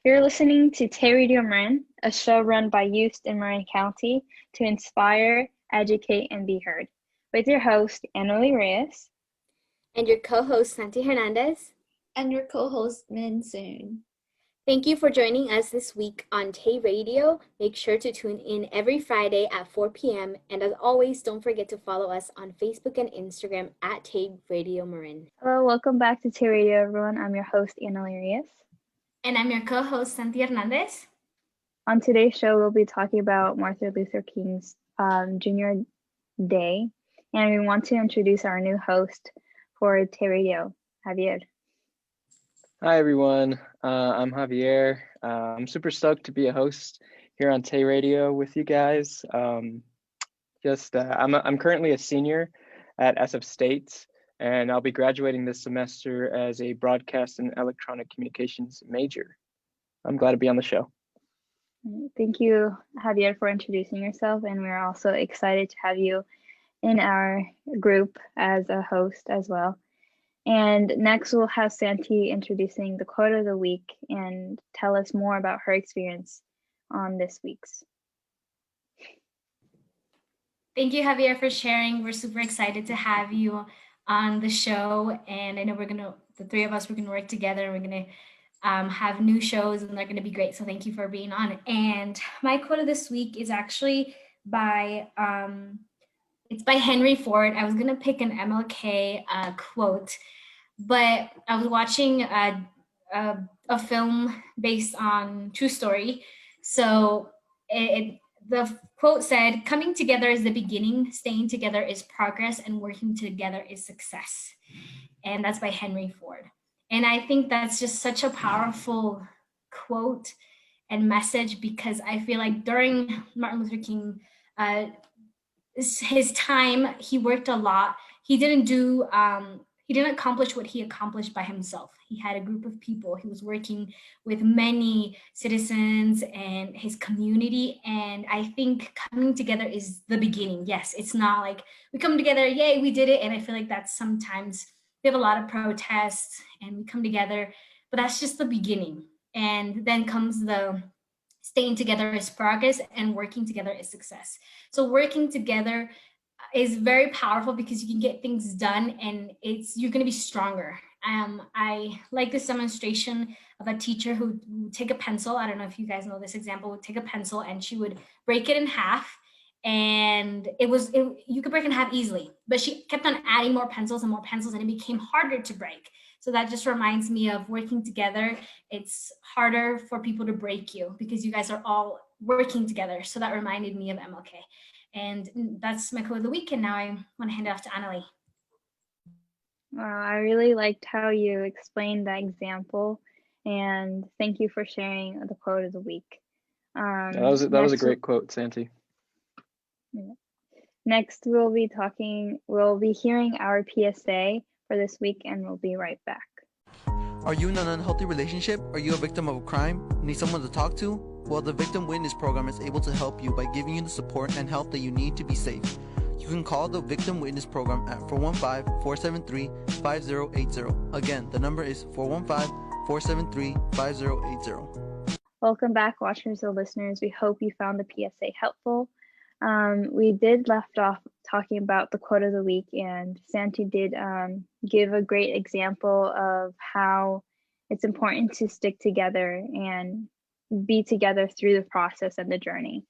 You're listening to Tay Radio Marin, a show run by youth in Marin County to inspire, educate, and be heard. With your host, Annalie Reyes. And your co-host, Santi Hernandez. And your co-host, Min Soon. Thank you for joining us this week on Tay Radio. Make sure to tune in every Friday at 4 p.m. And as always, don't forget to follow us on Facebook and Instagram at Tay Radio Marin. Hello, welcome back to Tay Radio, everyone. I'm your host, Annalie Reyes. And I'm your co-host, Santi Hernandez. On today's show, we'll be talking about Martin Luther King's Junior Day. And we want to introduce our new host for Tay Radio, Javier. Hi, everyone. I'm Javier. I'm super stoked to be a host here on Tay Radio with you guys. I'm currently a senior at SF State, and I'll be graduating this semester as a broadcast and electronic communications major. I'm glad to be on the show. Thank you, Javier, for introducing yourself, and we're also excited to have you in our group as a host as well. And next we'll have Santi introducing the quote of the week and tell us more about her experience on this week's. Thank you, Javier, for sharing. We're super excited to have you on the show. And I know the three of us, we're gonna work together and we're gonna have new shows and they're gonna be great. So thank you for being on. And my quote of this week is actually by, it's by Henry Ford. I was gonna pick an MLK quote, but I was watching a film based on true story. So the quote said, "Coming together is the beginning, staying together is progress, and working together is success." And that's by Henry Ford. And I think that's just such a powerful quote and message, because I feel like during Martin Luther King, his time, he worked a lot. He didn't accomplish what he accomplished by himself. He had a group of people. He was working with many citizens and his community. And I think coming together is the beginning. Yes, it's not like we come together, yay, we did it. And I feel like that's sometimes we have a lot of protests and we come together, but that's just the beginning. And then comes the staying together is progress and working together is success. So working together is very powerful because you can get things done and you're going to be stronger. I like this demonstration of a teacher who would take a pencil. I don't know if you guys know this example. Would take a pencil and she would break it in half, and you could break it in half easily, but she kept on adding more pencils and it became harder to break. So that just reminds me of working together. It's harder for people to break you because you guys are all working together. So that reminded me of MLK. And that's my quote of the week. And now I want to hand it off to Annalie. Wow, I really liked how you explained that example. And thank you for sharing the quote of the week. That was a great quote, Santi. Next, we'll be hearing our PSA for this week, and we'll be right back. Are you in an unhealthy relationship? Are you a victim of a crime? Need someone to talk to? Well, the Victim Witness Program is able to help you by giving you the support and help that you need to be safe. You can call the Victim Witness Program at 415-473-5080. Again, the number is 415-473-5080. Welcome back, watchers and listeners. We hope you found the PSA helpful. We did left off talking about the quote of the week, and Santi did give a great example of how it's important to stick together and be together through the process and the journey.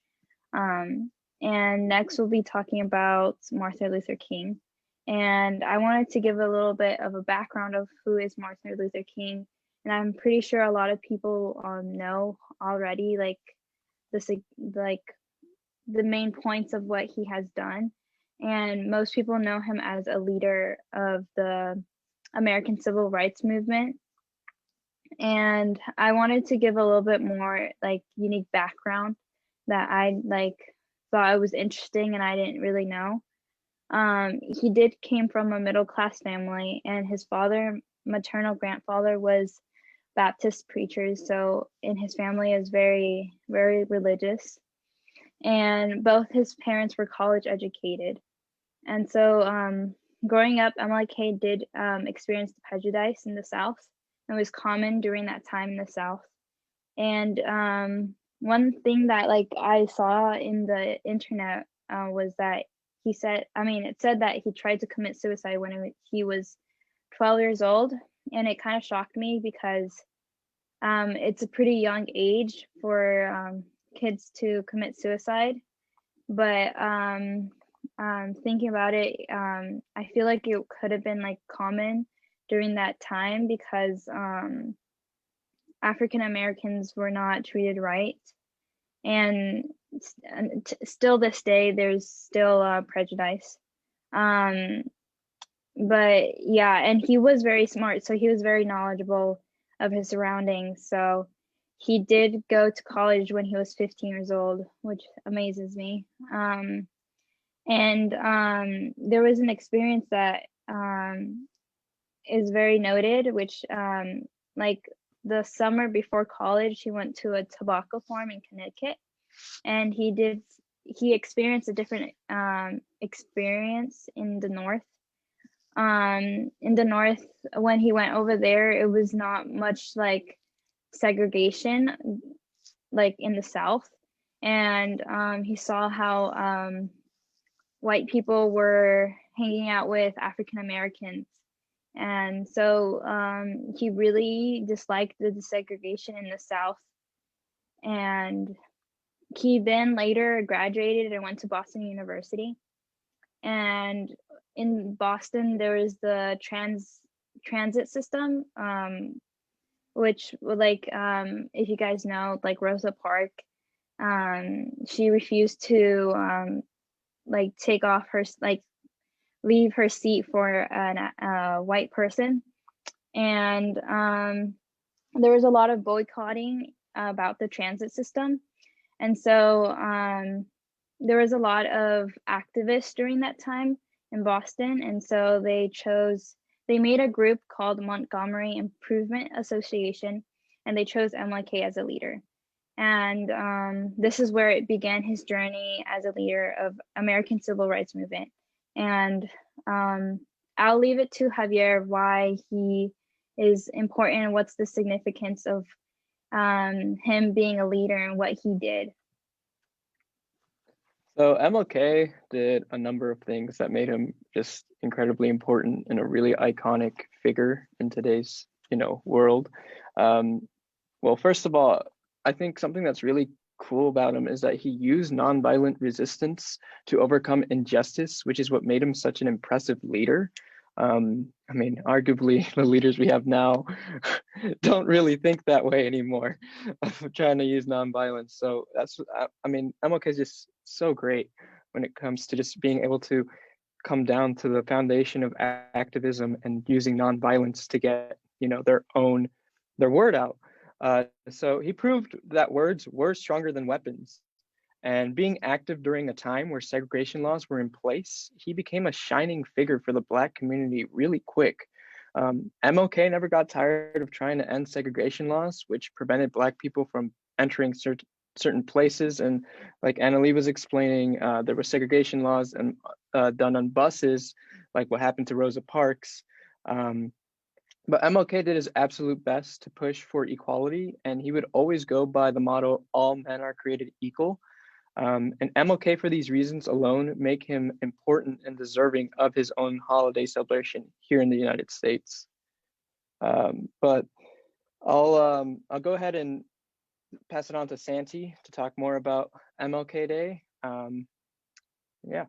And next we'll be talking about Martin Luther King. And I wanted to give a little bit of a background of who is Martin Luther King. And I'm pretty sure a lot of people know already the main points of what he has done. And most people know him as a leader of the American Civil Rights Movement. And I wanted to give a little bit more unique background that I thought it was interesting and I didn't really know. He came from a middle-class family, and his maternal grandfather was Baptist preachers. So in his family is very, very religious. And both his parents were college educated. And so growing up, MLK did experience prejudice in the South. It was common during that time in the South. And one thing that like I saw in the internet was that he said, it said that he tried to commit suicide when he was 12 years old, and it kind of shocked me because it's a pretty young age for kids to commit suicide. But thinking about it, I feel like it could have been like common during that time because African Americans were not treated right, and still this day there's still prejudice. But yeah, and he was very smart, so he was very knowledgeable of his surroundings. So he did go to college when he was 15 years old, which amazes me. And there was an experience that is very noted, which like the summer before college, he went to a tobacco farm in Connecticut, and he experienced a different experience in the North. In the North, when he went over there, it was not much like segregation like in the South. And he saw how white people were hanging out with African Americans. And so he really disliked the desegregation in the South. And he then later graduated and went to Boston University. And in Boston, there was the transit system, which like if you guys know, like Rosa Parks, she refused to like take off her leave her seat for a white person, and there was a lot of boycotting about the transit system, and so there was a lot of activists during that time in Boston, and so they made a group called Montgomery Improvement Association, and they chose MLK as a leader. And this is where it began his journey as a leader of American civil rights movement. And I'll leave it to Javier why he is important and what's the significance of him being a leader and what he did. So MLK did a number of things that made him just incredibly important and a really iconic figure in today's, world. Well, first of all, I think something that's really cool about him is that he used nonviolent resistance to overcome injustice, which is what made him such an impressive leader. Arguably the leaders we have now don't really think that way anymore of trying to use nonviolence. So MLK is just so great when it comes to just being able to come down to the foundation of activism and using nonviolence to get, their word out. So he proved that words were stronger than weapons. And being active during a time where segregation laws were in place, he became a shining figure for the Black community really quick. MLK never got tired of trying to end segregation laws, which prevented Black people from entering certain places. And like Annalie was explaining, there were segregation laws and done on buses, like what happened to Rosa Parks. But MLK did his absolute best to push for equality, and he would always go by the motto, all men are created equal. And MLK, for these reasons alone, make him important and deserving of his own holiday celebration here in the United States. But I'll go ahead and pass it on to Santi to talk more about MLK Day. Yeah.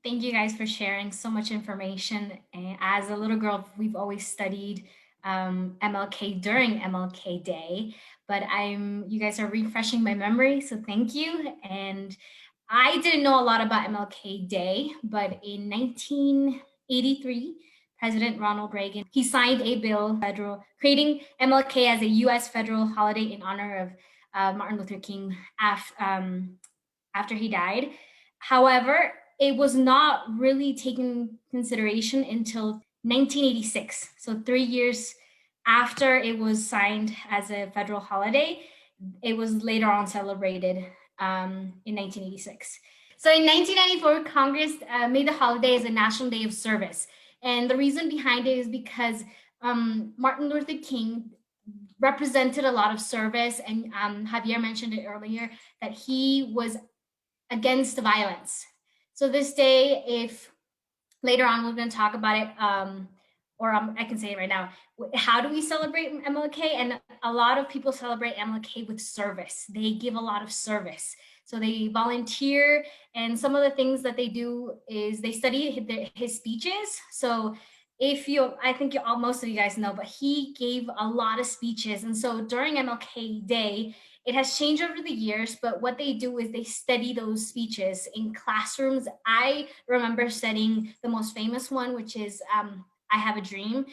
Thank you guys for sharing so much information. And as a little girl, we've always studied MLK during MLK Day, but you guys are refreshing my memory, so thank you. And I didn't know a lot about MLK Day, but in 1983, President Ronald Reagan, he signed a bill creating MLK as a U.S. federal holiday in honor of Martin Luther King after he died. However, it was not really taken consideration until 1986. So 3 years after it was signed as a federal holiday, it was later on celebrated in 1986. So in 1994, Congress made the holiday as a National Day of Service. And the reason behind it is because Martin Luther King represented a lot of service. And Javier mentioned it earlier that he was against violence. So this day, if later on we're going to talk about it, I can say it right now. How do we celebrate MLK? And a lot of people celebrate MLK with service. They give a lot of service. So they volunteer, and some of the things that they do is they study his speeches. So I think most of you guys know, but he gave a lot of speeches. And so during MLK Day, it has changed over the years, but what they do is they study those speeches in classrooms. I remember studying the most famous one, which is I Have a Dream.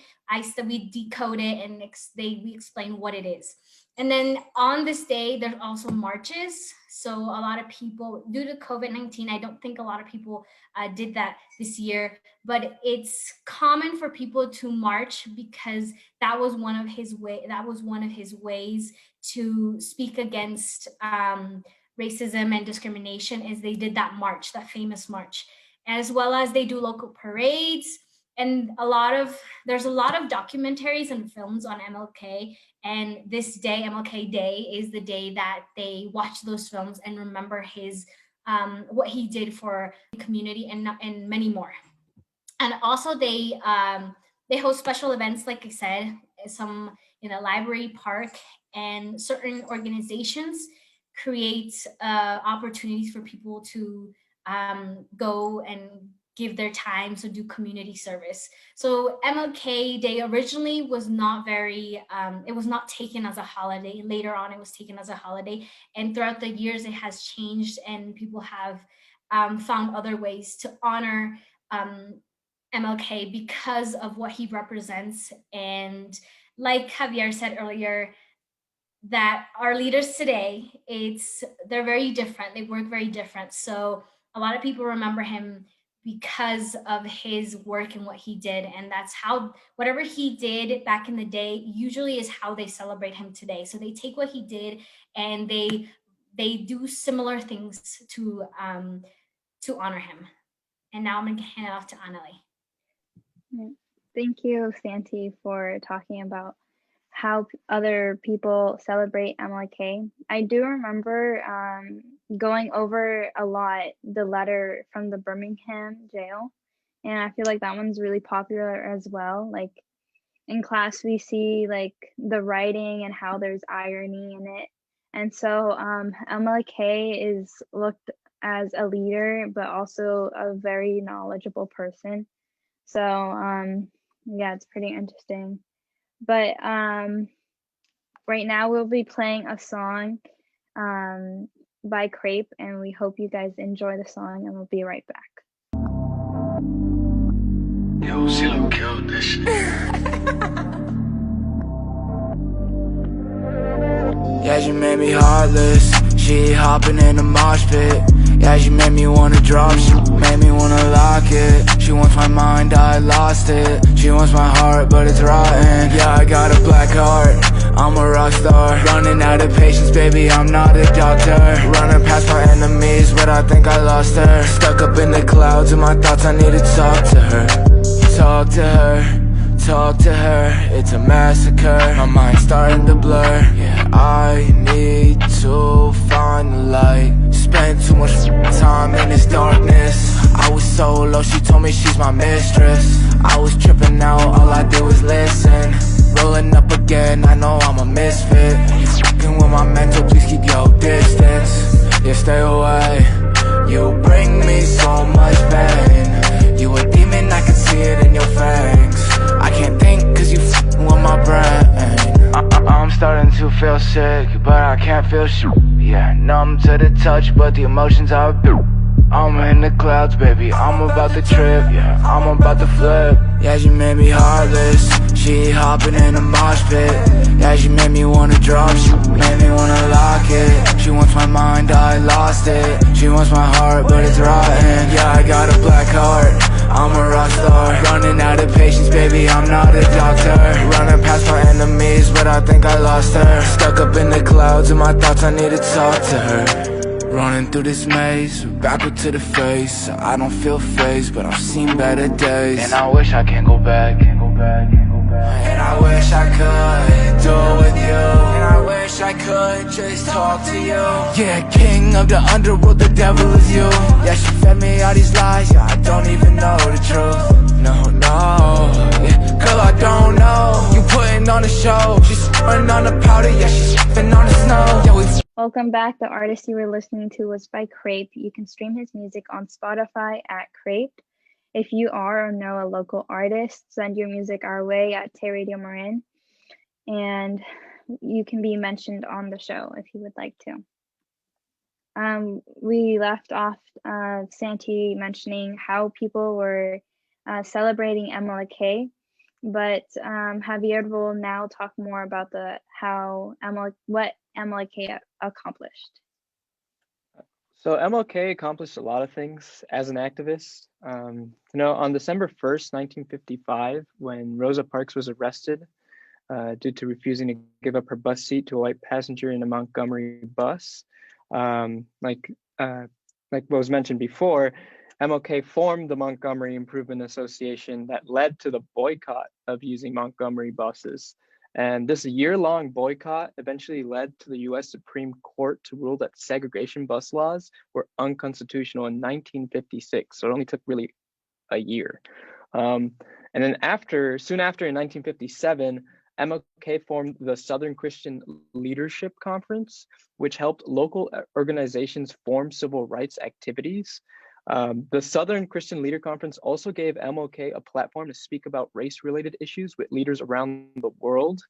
We decode it and we explain what it is. And then on this day, there's also marches. So a lot of people, due to COVID-19, I don't think a lot of people did that this year, but it's common for people to march because that was one of his ways to speak against racism and discrimination. Is they did that march, that famous march, as well as they do local parades. And there's a lot of documentaries and films on MLK. And this day, MLK Day, is the day that they watch those films and remember his what he did for the community and many more. And also they host special events, like I said, some in a library, park, and certain organizations create opportunities for people to go and give their time, so do community service. So MLK Day originally was not it was not taken as a holiday. Later on, it was taken as a holiday. And throughout the years, it has changed, and people have found other ways to honor MLK because of what he represents. And like Javier said earlier, that our leaders today, they're very different. They work very different. So a lot of people remember him because of his work and what he did. And that's how, whatever he did back in the day usually is how they celebrate him today. So they take what he did and they do similar things to honor him. And now I'm going to hand it off to Annalie. Thank you, Santi, for talking about how other people celebrate MLK. I do remember going over a lot the letter from the Birmingham jail, and I feel like that one's really popular as well. Like in class, we see like the writing and how there's irony in it, and so MLK is looked as a leader, but also a very knowledgeable person. So yeah, it's pretty interesting. But right now we'll be playing a song by Crepe, and we hope you guys enjoy the song, and we'll be right back. Yo, CeeLo killed this shit. Yeah, she made me heartless. She hopping in the mosh pit. Yeah, she made me wanna drop. She made me wanna lock it. She wants my mind, I lost it. She wants my heart, but it's rotten. Yeah, I got a black heart, I'm a rock star. Running out of patience, baby, I'm not a doctor. Running past my enemies, but I think I lost her. Stuck up in the clouds, in my thoughts, I need to talk to her. Talk to her, talk to her. It's a massacre, my mind's starting to blur. Yeah, I need to find the light. Spent too much time in this darkness. I was so low, she told me she's my mistress. I was tripping out, all I did was listen. Rolling up again, I know I'm a misfit. You fucking with my mental, please keep your distance. Yeah, stay away. You bring me so much pain. You a demon, I can see it in your fangs. I can't think cause you fucking with my brain. I'm starting to feel sick, but I can't feel shit. Yeah, numb to the touch, but the emotions are built. I'm in the clouds, baby, I'm about to trip. Yeah, I'm about to flip. Yeah, she made me heartless. She hopping in a mosh pit. Yeah, she made me wanna drop. She made me wanna lock it. She wants my mind, I lost it. She wants my heart, but it's rotten. Yeah, I got a black heart, I'm a rock star. Running out of patience, baby, I'm not a doctor. Running past my enemies, but I think I lost her. Stuck up in the clouds, in my thoughts, I need to talk to her. Running through this maze, backward to the face. I don't feel phased, but I've seen better days. And I wish I can go back, And I wish I could do it with you. wanna just talk to you. Yeah, king of the underworld, the devil is you. Yeah, she fed me all these lies, yeah, I don't even know the truth. No, yeah, girl, I don't know. You putting on a show, she's putting on the powder, yeah, she's sipping on the snow. Yeah, we Welcome back. The artist you were listening to was by Crepe. You can stream his music on Spotify at Crepe. If you are or know a local artist, send your music our way at Tay Radio Marin, and you can be mentioned on the show if you would like to. We left off Santi mentioning how people were celebrating MLK, but Javier will now talk more about what MLK accomplished. So MLK accomplished a lot of things as an activist. On December 1st, 1955, when Rosa Parks was arrested due to refusing to give up her bus seat to a white passenger in a Montgomery bus, like what was mentioned before, MLK formed the Montgomery Improvement Association that led to the boycott of using Montgomery buses. And this year-long boycott eventually led to the US Supreme Court to rule that segregation bus laws were unconstitutional in 1956. So it only took really a year. And then soon after in 1957, MLK formed the Southern Christian Leadership Conference, which helped local organizations form civil rights activities. The Southern Christian Leader Conference also gave MLK a platform to speak about race-related issues with leaders around the world.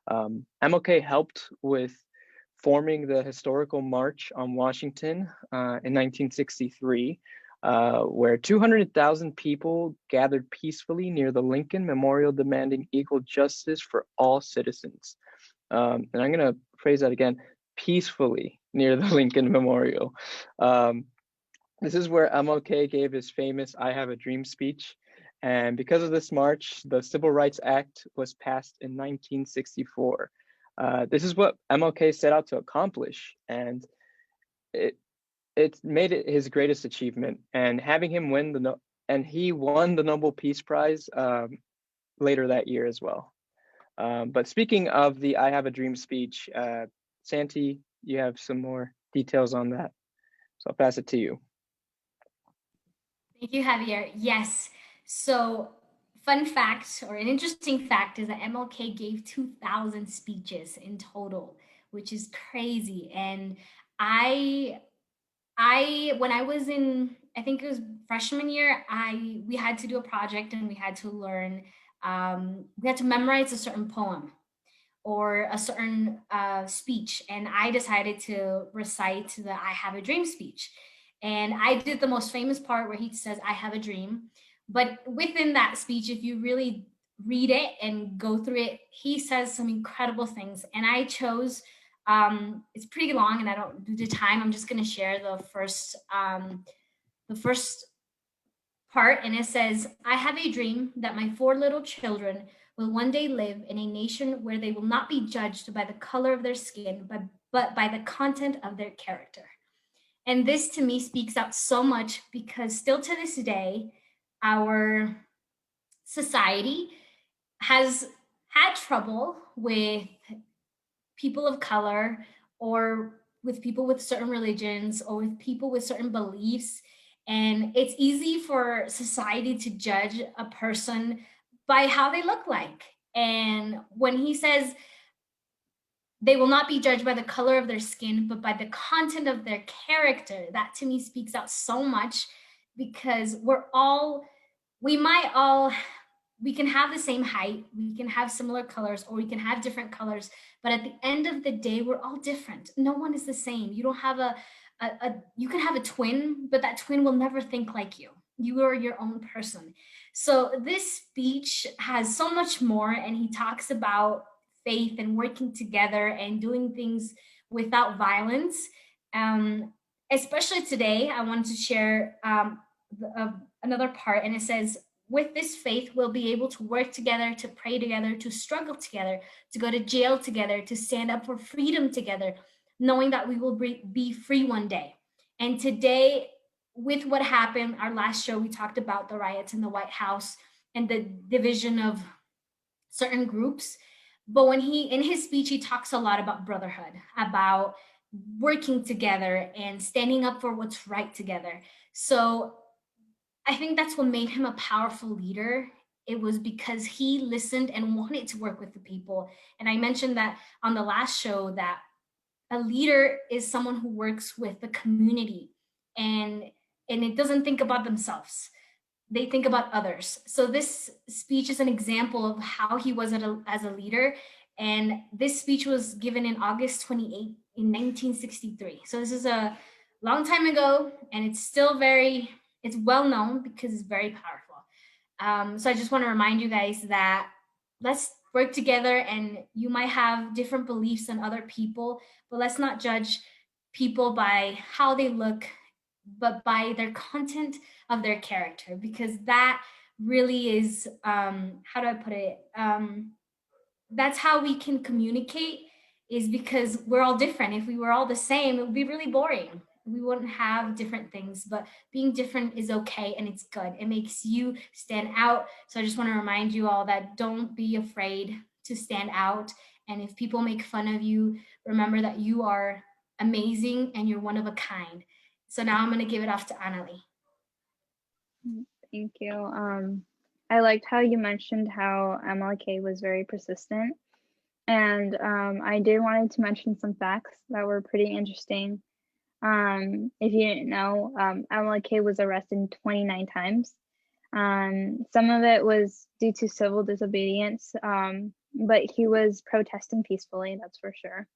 MLK helped with forming the historical March on Washington in 1963, where 200,000 people gathered peacefully near the Lincoln Memorial demanding equal justice for all citizens. And I'm gonna phrase that again, peacefully near the Lincoln Memorial. This is where MLK gave his famous I Have a Dream speech. And because of this march, the Civil Rights Act was passed in 1964. This is what MLK set out to accomplish, and it made it his greatest achievement. And having him he won the Nobel Peace Prize later that year as well. But speaking of the I Have a Dream speech, Santi, you have some more details on that. So I'll pass it to you. Thank you, Javier. Yes. So, fun fact or an interesting fact is that MLK gave 2,000 speeches in total, which is crazy. And I when I was in, I think it was freshman year, we had to do a project and we had to learn, we had to memorize a certain poem or a certain speech. And I decided to recite the I Have a Dream speech. And I did the most famous part where he says, I have a dream. But within that speech, if you really read it and go through it, he says some incredible things. And I chose, it's pretty long and I don't do the time. I'm just going to share the first part. And it says, I have a dream that my 4 little children will one day live in a nation where they will not be judged by the color of their skin, but by the content of their character. And this to me speaks out so much because still to this day, our society has had trouble with people of color or with people with certain religions or with people with certain beliefs. And it's easy for society to judge a person by how they look like. And when he says, they will not be judged by the color of their skin, but by the content of their character. That to me speaks out so much because we can have the same height, we can have similar colors, or we can have different colors. But at the end of the day, we're all different. No one is the same. You don't have you can have a twin, but that twin will never think like you. You are your own person. So this speech has so much more, and he talks about faith and working together and doing things without violence. Especially today, I wanted to share another part, and it says, with this faith, we'll be able to work together, to pray together, to struggle together, to go to jail together, to stand up for freedom together, knowing that we will be free one day. And today, with what happened, our last show, we talked about the riots in the White House and the division of certain groups. But when in his speech, he talks a lot about brotherhood, about working together and standing up for what's right together. So I think that's what made him a powerful leader. It was because he listened and wanted to work with the people. And I mentioned that on the last show, that a leader is someone who works with the community, and it doesn't think about themselves. They think about others. So this speech is an example of how he was as a leader. And this speech was given in August 28th in 1963. So this is a long time ago, and it's still it's well known because it's very powerful. So I just want to remind you guys that let's work together, and you might have different beliefs than other people, but let's not judge people by how they look, but by their content of their character, because that really is, how do I put it? That's how we can communicate, is because we're all different. If we were all the same, it would be really boring. We wouldn't have different things, but being different is okay and it's good. It makes you stand out. So I just want to remind you all that don't be afraid to stand out. And if people make fun of you, remember that you are amazing and you're one of a kind. So now I'm going to give it off to Annalie. Thank you. I liked how you mentioned how MLK was very persistent. And I did wanted to mention some facts that were pretty interesting. If you didn't know, MLK was arrested 29 times. Some of it was due to civil disobedience, but he was protesting peacefully, that's for sure.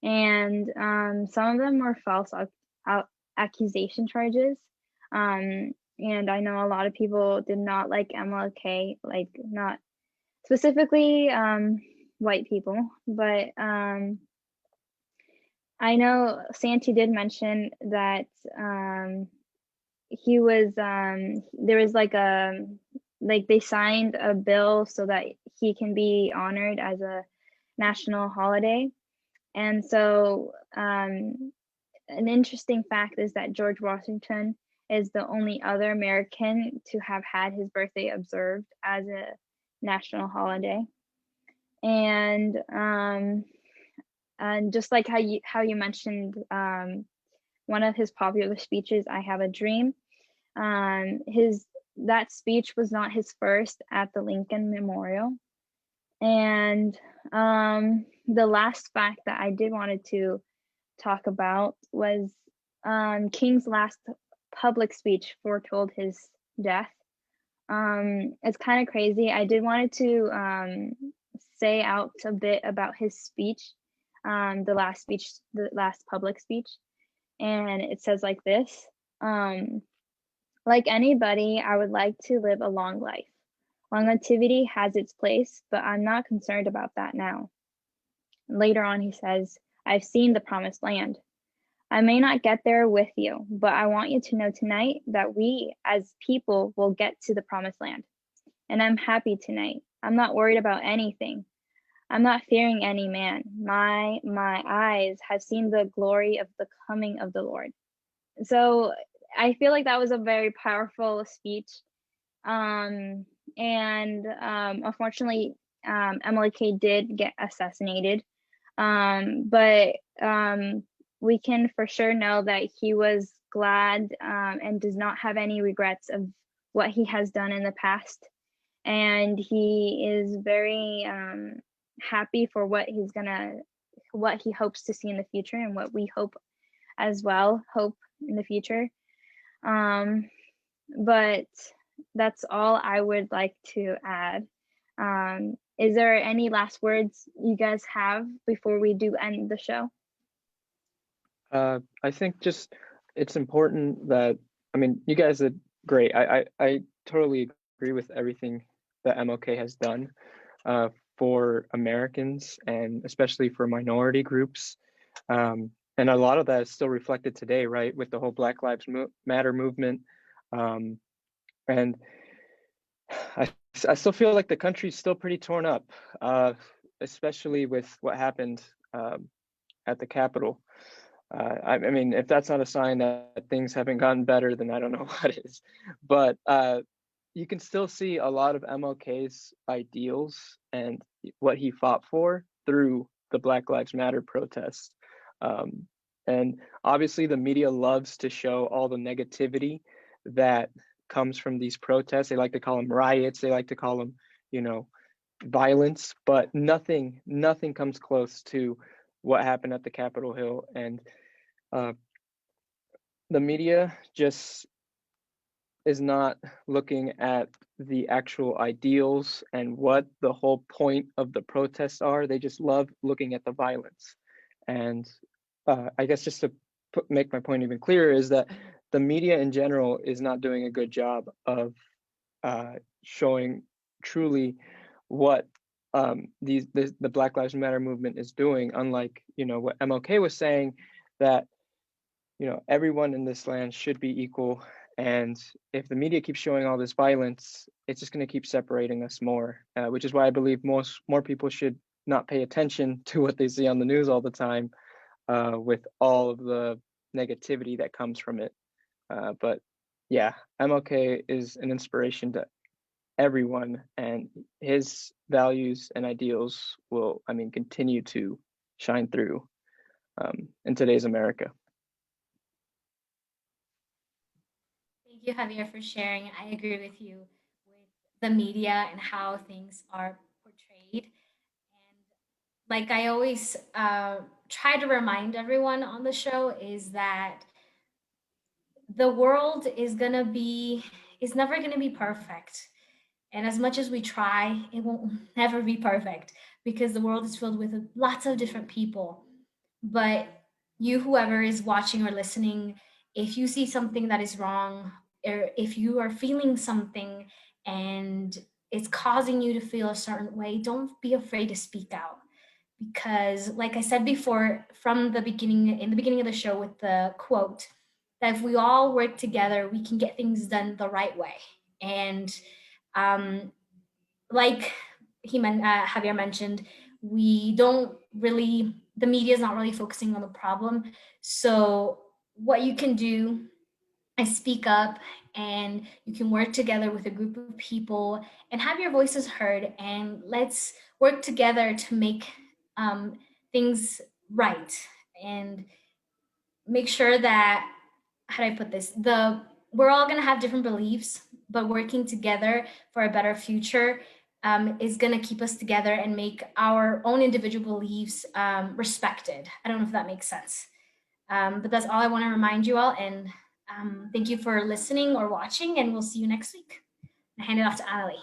And some of them were false accusation charges. And I know a lot of people did not like MLK, like not specifically white people, but I know Santi did mention that he was there was like they signed a bill so that he can be honored as a national holiday. And so an interesting fact is that George Washington is the only other American to have had his birthday observed as a national holiday. And just like how you mentioned one of his popular speeches, "I Have a Dream," that speech was not his first at the Lincoln Memorial. And the last fact that I did wanted to talk about was King's last public speech foretold his death. It's kind of crazy. I did wanted to say out a bit about his speech, the last public speech, and it says like this: like anybody, I would like to live a long life. Longevity has its place, but I'm not concerned about that now. Later on, he says, I've seen the promised land. I may not get there with you, but I want you to know tonight that we as people will get to the promised land. And I'm happy tonight. I'm not worried about anything. I'm not fearing any man. My eyes have seen the glory of the coming of the Lord. So I feel like that was a very powerful speech. And unfortunately, MLK did get assassinated. But we can for sure know that he was glad and does not have any regrets of what he has done in the past. And he is very happy for what he hopes to see in the future, and what we hope as well hope in the future. But that's all I would like to add. Is there any last words you guys have before we do end the show? I think just it's important that, I mean, you guys did great. I totally agree with everything that MLK has done for Americans, and especially for minority groups. And a lot of that is still reflected today, right, with the whole Black Lives Matter movement. And I still feel like the country's still pretty torn up, especially with what happened at the Capitol. I mean, if that's not a sign that things haven't gotten better, then I don't know what is. But you can still see a lot of MLK's ideals and what he fought for through the Black Lives Matter protests. And obviously the media loves to show all the negativity that comes from these protests. They like to call them riots. They like to call them, violence, but nothing comes close to what happened at the Capitol Hill. And the media just is not looking at the actual ideals and what the whole point of the protests are. They just love looking at the violence. And I guess just to make my point even clearer is that the media in general is not doing a good job of showing truly what the Black Lives Matter movement is doing, unlike what MLK was saying, that everyone in this land should be equal. And if the media keeps showing all this violence, it's just going to keep separating us more, which is why I believe more people should not pay attention to what they see on the news all the time, with all of the negativity that comes from it. But yeah, MLK is an inspiration to everyone, and his values and ideals will, continue to shine through in today's America. Thank you, Javier, for sharing. I agree with you with the media and how things are portrayed. And like I always try to remind everyone on the show is that the world is never gonna be perfect. And as much as we try, it won't never be perfect because the world is filled with lots of different people. But you, whoever is watching or listening, if you see something that is wrong, or if you are feeling something and it's causing you to feel a certain way, don't be afraid to speak out. Because, like I said before, in the beginning of the show with the quote, that if we all work together, we can get things done the right way. And like Javier mentioned, the media is not really focusing on the problem. So what you can do is speak up, and you can work together with a group of people and have your voices heard, and let's work together to make things right, and make sure that, how do I put this? We're all going to have different beliefs, but working together for a better future is going to keep us together and make our own individual beliefs respected. I don't know if that makes sense. But that's all I want to remind you all. And thank you for listening or watching, and we'll see you next week. I hand it off to Annalie.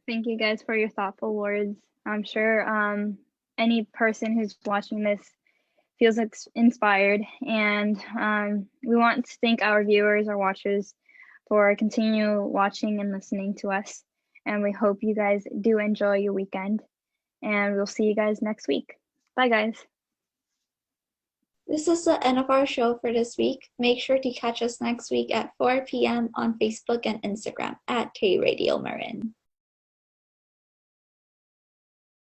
Thank you guys for your thoughtful words. I'm sure any person who's watching this feels inspired, and we want to thank our viewers or watchers for continue watching and listening to us, and we hope you guys do enjoy your weekend, and we'll see you guys next week. Bye guys. This is the end of our show for this week. Make sure to catch us next week at 4 p.m. on Facebook and Instagram at Tay Radio Marin.